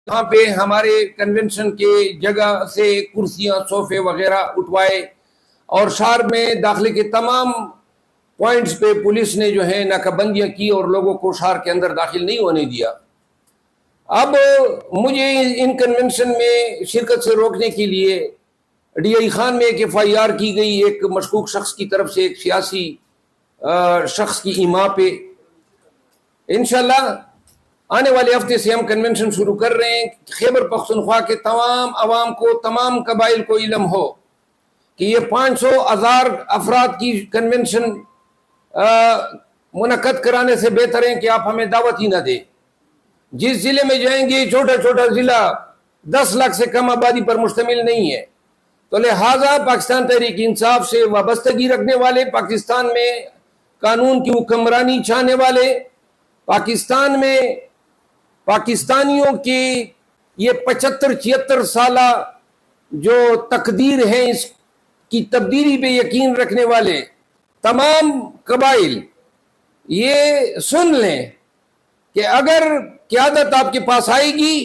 وہاں پہ ہمارے کنونشن کے جگہ سے کرسیاں صوفے وغیرہ اٹھوائے اور شہر میں داخلے کے تمام پوائنٹس پہ پولیس نے جو ہے ناکہ بندیاں کی اور لوگوں کو شہر کے اندر داخل نہیں ہونے دیا۔ اب مجھے ان کنونشن میں شرکت سے روکنے کے لیے ڈی آئی خان میں ایک FIR کی گئی ایک مشکوک شخص کی طرف سے، ایک سیاسی شخص کی ایما پہ۔ انشاءاللہ آنے والے ہفتے سے ہم کنونشن شروع کر رہے ہیں۔ خیبر پختونخوا کے تمام عوام کو، تمام قبائل کو علم ہو کہ یہ 500,000 افراد کی کنونشن منعقد کرانے سے بہتر ہے کہ آپ ہمیں دعوت ہی نہ دیں۔ جس ضلع میں جائیں گے، چھوٹا چھوٹا ضلع 10 لاکھ سے کم آبادی پر مشتمل نہیں ہے، تو لہٰذا پاکستان تحریک انصاف سے وابستگی رکھنے والے، پاکستان میں قانون کی حکمرانی چاہنے والے، پاکستان میں پاکستانیوں کی یہ 75-76 سالہ جو تقدیر ہے اس کی تبدیلی پہ یقین رکھنے والے تمام قبائل یہ سن لیں کہ اگر قیادت آپ کے پاس آئے گی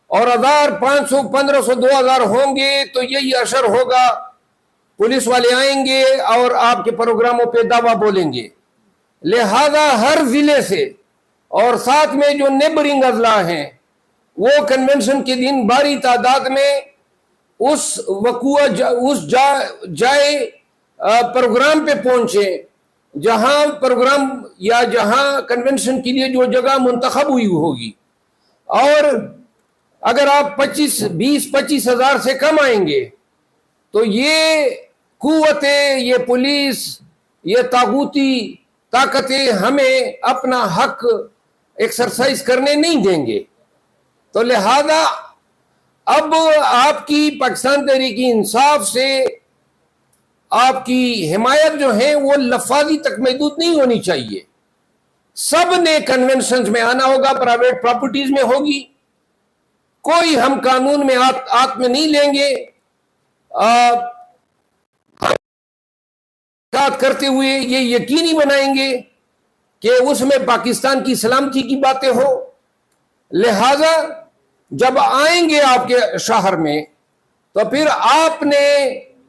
اور 1000 500 1500 2000 ہوں گے تو یہی اثر ہوگا، پولیس والے آئیں گے اور آپ کے پروگراموں پہ دعویٰ بولیں گے۔ لہذا ہر ضلع سے اور ساتھ میں جو نیبرنگ اضلاع ہیں وہ کنونشن کے دن بھاری تعداد میں اس جائے پروگرام پہ پہنچے جہاں پروگرام یا جہاں کنونشن کے لیے جو جگہ منتخب ہوئی ہوگی، اور اگر آپ 20-25 ہزار سے کم آئیں گے تو یہ قوتیں، یہ پولیس، یہ طاغوتی طاقتیں ہمیں اپنا حق ایکسرسائز کرنے نہیں دیں گے۔ تو لہذا اب آپ کی پاکستان تحریک انصاف سے آپ کی حمایت جو ہے وہ لفاظی تک محدود نہیں ہونی چاہیے۔ سب نے کنونشنز میں آنا ہوگا، پرائیویٹ پراپرٹیز میں ہوگی، کوئی ہم قانون میں ہاتھ میں نہیں لیں گے۔ کرتے ہوئے یہ یقینی بنائیں گے کہ اس میں پاکستان کی سلامتی کی باتیں ہو۔ لہذا جب آئیں گے آپ کے شہر میں تو پھر آپ نے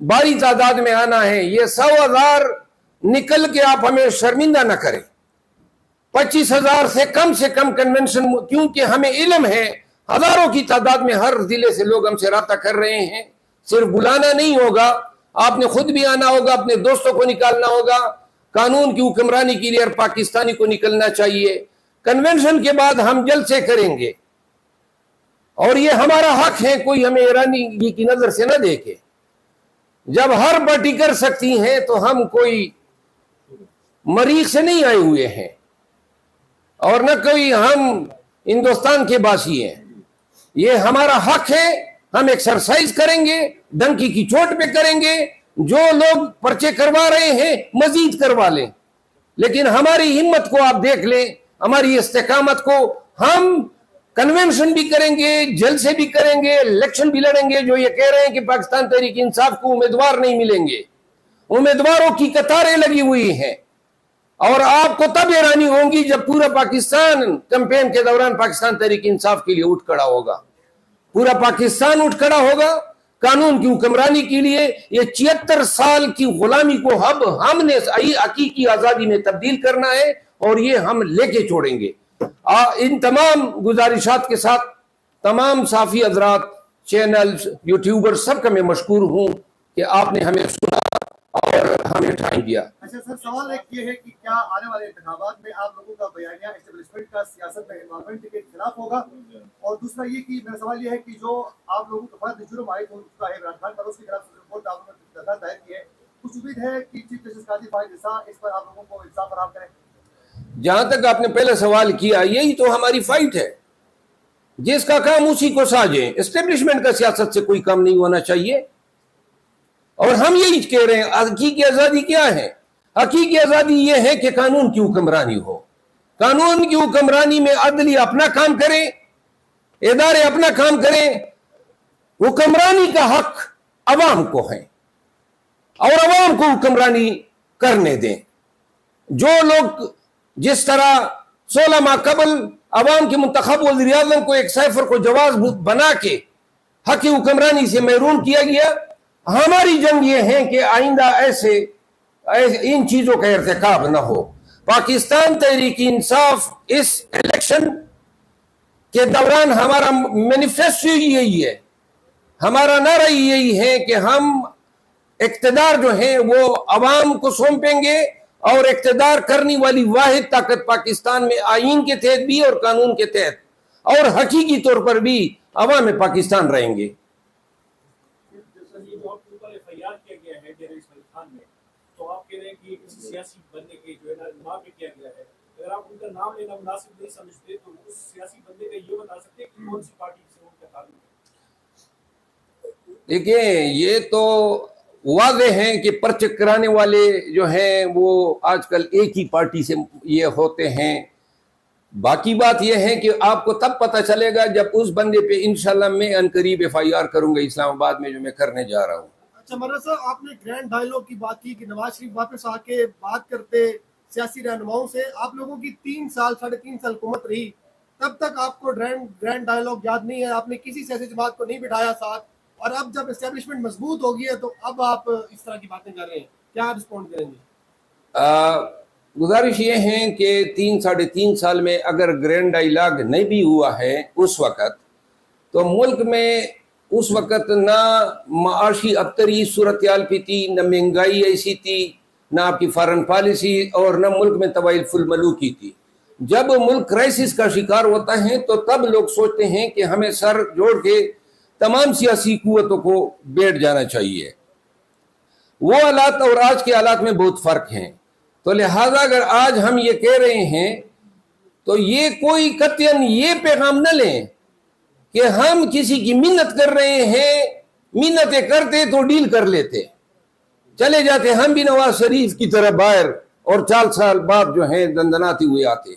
بڑی تعداد میں آنا ہے۔ یہ 100,000 نکل کے آپ ہمیں شرمندہ نہ کریں۔ 25,000 سے کم کنونشن، کیونکہ ہمیں علم ہے ہزاروں کی تعداد میں ہر ضلع سے لوگ ہم سے رابطہ کر رہے ہیں۔ صرف بلانا نہیں ہوگا، آپ نے خود بھی آنا ہوگا، اپنے دوستوں کو نکالنا ہوگا، قانون کی حکمرانی کے لیے ہر پاکستانی کو نکلنا چاہیے۔ کنونشن کے بعد ہم جلسے کریں گے اور یہ ہمارا حق ہے، کوئی ہمیں ایرانی کی نظر سے نہ دیکھے۔ جب ہر پارٹی کر سکتی ہیں تو ہم کوئی مریخ سے نہیں آئے ہوئے ہیں اور نہ کوئی ہم ہندوستان کے باسی ہیں۔ یہ ہمارا حق ہے، ہم ایکسرسائز کریں گے، ڈنکی کی چوٹ پہ کریں گے۔ جو لوگ پرچے کروا رہے ہیں مزید کروا لیں، لیکن ہماری ہمت کو آپ دیکھ لیں، ہماری استقامت کو۔ ہم کنونشن بھی کریں گے، جلسے بھی کریں گے، الیکشن بھی لڑیں گے۔ جو یہ کہہ رہے ہیں کہ پاکستان تحریک انصاف کو امیدوار نہیں ملیں گے، امیدواروں کی قطاریں لگی ہوئی ہیں، اور آپ کو تب حیرانی ہوگی جب پورا پاکستان کیمپین کے دوران پاکستان تحریک انصاف کے لیے اٹھ کھڑا ہوگا۔ پورا پاکستان اٹھ کھڑا ہوگا قانون کی حکمرانی کے لیے۔ یہ 76 سال کی غلامی کو اب ہم نے حقیقی آزادی میں تبدیل کرنا ہے، اور یہ ہم لے کے چھوڑیں گے۔ ان تمام گزارشات کے ساتھ تمام صحافی حضرات، چینلز، یوٹیوبر، سب کا میں مشکور ہوں کہ آپ نے ہمیں سنا اور ہمیں ٹائم دیا۔ اچھا سر، سوال ایک یہ ہے کہ کیا آنے والے انتخابات میں آپ لوگوں کا بیانیہ اسٹیبلشمنٹ کا سیاست میں انوالومنٹ کے خلاف ہوگا؟ اور دوسرا یہ کہ میرا سوال یہ ہے کہ جو آپ لوگوں کے فرد جرم عائد ہو چکا ہے عمران خان پر، اس کے خلاف سپریم کورٹ آپ لوگوں نے درخواست دائر کی ہے، کچھ امید ہے کہ چیف جسٹس قاضی فائز عیسیٰ اس پر آپ لوگوں کو انصاف فراہم کریں؟ جہاں تک آپ نے پہلے سوال کیا، یہی تو ہماری فائٹ ہے، جس کا کام اسی کو ساجیں۔ اسٹیبلشمنٹ کا سیاست سے کوئی کام نہیں ہونا چاہیے، اور ہم یہی کہہ رہے ہیں۔ حقیقی آزادی کیا ہے؟ حقیقی آزادی یہ ہے کہ قانون کی حکمرانی ہو۔ قانون کی حکمرانی میں عدلیہ اپنا کام کریں، ادارے اپنا کام کریں۔ حکمرانی کا حق عوام کو ہے اور عوام کو حکمرانی کرنے دیں۔ جو لوگ جس طرح 16 ماہ قبل عوام کے منتخب وزیر اعظم کو ایک سائفر کو جواز بنا کے حق حکمرانی سے محروم کیا گیا. ہماری جنگ یہ ہے کہ آئندہ ایسے ان چیزوں کا ارتکاب نہ ہو. پاکستان تحریک انصاف اس الیکشن کے دوران ہمارا مینیفیسٹو یہی ہے, ہمارا نعرہ یہی ہے کہ ہم اقتدار جو ہے وہ عوام کو سونپیں گے, اور اقتدار کرنے والی واحد طاقت پاکستان میں آئین کے تحت بھی اور قانون کے تحت اور حقیقی طور پر بھی عوام پاکستان رہیں گے. جو آپ کے اوپر FIR کیا گیا ہے ڈیرہ اسماعیل خان میں, تو آپ کہہ رہے ہیں کہ یہ کسی سیاسی بندے کے جو ہے نا نام پہ کیا گیا ہے. اگر آپ ان کا نام لینا مناسب نہیں سمجھتے تو اس سیاسی بندے کا یہ بتا سکتے ہیں کہ کون سی پارٹی سے ان کا تعلق ہے؟ دیکھیں, یہ تو واضح ہے کہ پرچے کرانے والے جو ہیں وہ آج کل ایک ہی پارٹی سے یہ ہوتے ہیں. باقی بات یہ ہے کہ آپ کو تب پتہ چلے گا جب اس بندے پہ انشاءاللہ میں عنقریب FIR کروں گا اسلام آباد میں, جو میں کرنے جا رہا ہوں. اچھا مرزا صاحب, آپ نے گرینڈ ڈائیلاگ کی بات کی کہ نواز شریف واپس آ کے بات کرتے سیاسی رہنماؤں سے. آپ لوگوں کی 3 سال 3.5 سال حکومت رہی, تب تک آپ کو گرینڈ ڈائیلاگ یاد نہیں ہے, آپ نے کسی سیاسی جماعت کو نہیں بٹھایا ساتھ, اور اب جب اسٹیبلشمنٹ مضبوط ہو گئی ہے تو اب آپ اس طرح کی باتیں کر رہے ہیں, کیا رسپونڈ کریں گے؟ گزارش یہ ہے کہ 3-3.5 سال میں اگر گرینڈ ڈائیلاگ نہیں بھی ہوا ہے اس وقت, تو ملک میں اس وقت نہ معاشی ابتری صورتحال بھی تھی, نہ مہنگائی ایسی تھی, نہ آپ کی فارن پالیسی, اور نہ ملک میں طوائل الملوکی تھی. جب ملک کرائسس کا شکار ہوتا ہے تو تب لوگ سوچتے ہیں کہ ہمیں سر جوڑ کے تمام سیاسی قوتوں کو بیٹھ جانا چاہیے. وہ حالات اور آج کے حالات میں بہت فرق ہیں. تو لہٰذا اگر آج ہم یہ کہہ رہے ہیں تو یہ کوئی قطعاً یہ پیغام نہ لیں کہ ہم کسی کی منت کر رہے ہیں, منتیں کرتے تو ڈیل کر لیتے, چلے جاتے ہم بھی نواز شریف کی طرح باہر, اور 4 سال بعد جو ہیں دندناتے ہوئے آتے.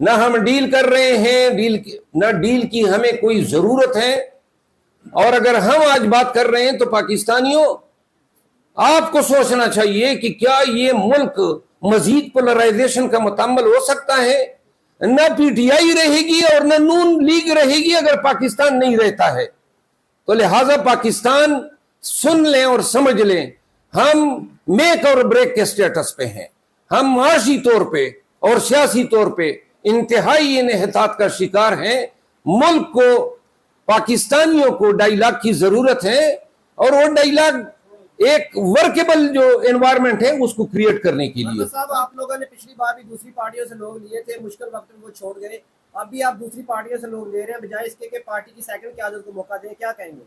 نہ ہم ڈیل کر رہے ہیں, نہ ڈیل کی ہمیں کوئی ضرورت ہے. اور اگر ہم آج بات کر رہے ہیں تو پاکستانیوں آپ کو سوچنا چاہیے کہ کیا یہ ملک مزید پولرائزیشن کا متحمل ہو سکتا ہے؟ نہ PTI رہے گی اور نہ نون لیگ رہے گی اگر پاکستان نہیں رہتا ہے. تو لہٰذا پاکستان سن لیں اور سمجھ لیں, ہم میک اور بریک کے سٹیٹس پہ ہیں. ہم معاشی طور پہ اور سیاسی طور پہ انتہائی انحطاط کا شکار ہیں. ملک کو, پاکستانیوں کو ڈائیلاگ کی ضرورت ہے, اور وہ ڈائیلاگ ایک ورکیبل جو انوائرمنٹ ہے اس کو کریٹ کرنے کے لیے. صاحب, آپ لوگوں نے پچھلی بار بھی دوسری پارٹیوں سے لوگ لیے تھے, مشکل وقت میں وہ چھوڑ گئے, اب بھی آپ دوسری پارٹیوں سے لوگ لے رہے ہیں, بجائے اس کے کہ پارٹی کی سیکنڈ قیادت کو موقع دیں, کیا کہیں گے؟